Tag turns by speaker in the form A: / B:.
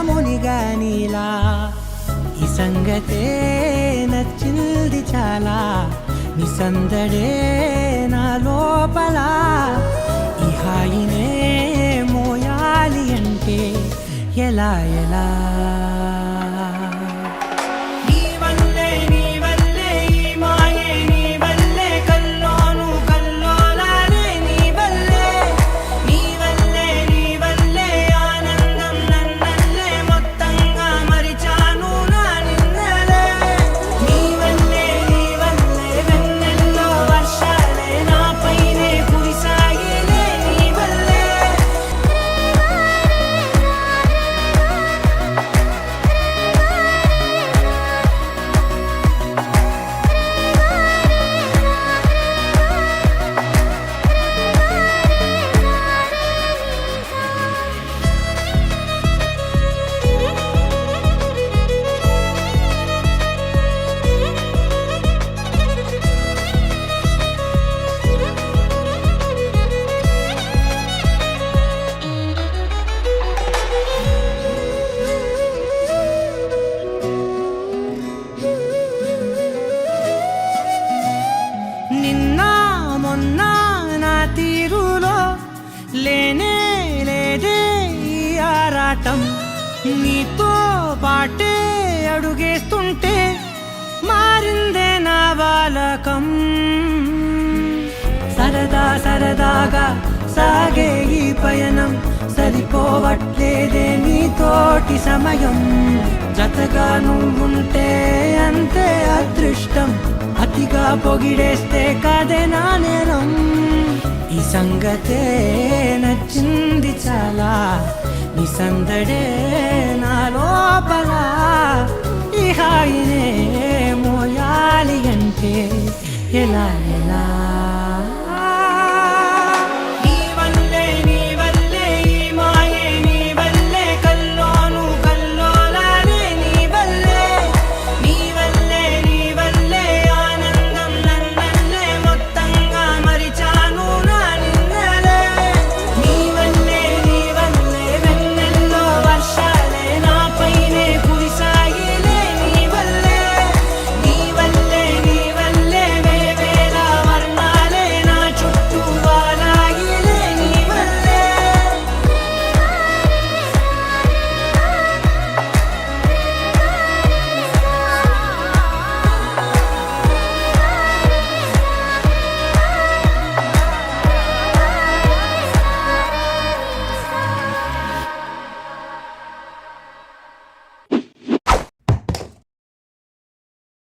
A: మునిగా నీలా ఈ సంగతే నచ్చింది చాలా నీ సందడే నా లోపల ఈ హాయినే మోయాలి అంటే ఎలా ఎలా లేనే లేదే ఈ ఆరాటం నీతో పాటే అడుగేస్తుంటే మారిందే నా బాలకం సరదా సరదాగా సాగే ఈ పయనం సరిపోవట్లేదే నీతోటి సమయం జతగా నువ్వుంటే అంతే అదృష్టం అతిగా పొగిడేస్తే కదే నా నేరం ఈ సంగతే నచ్చింది చాలా నీ సందడే నా లోపల ఈ హాయినే మోయాలి అంటే ఎలా ఎలా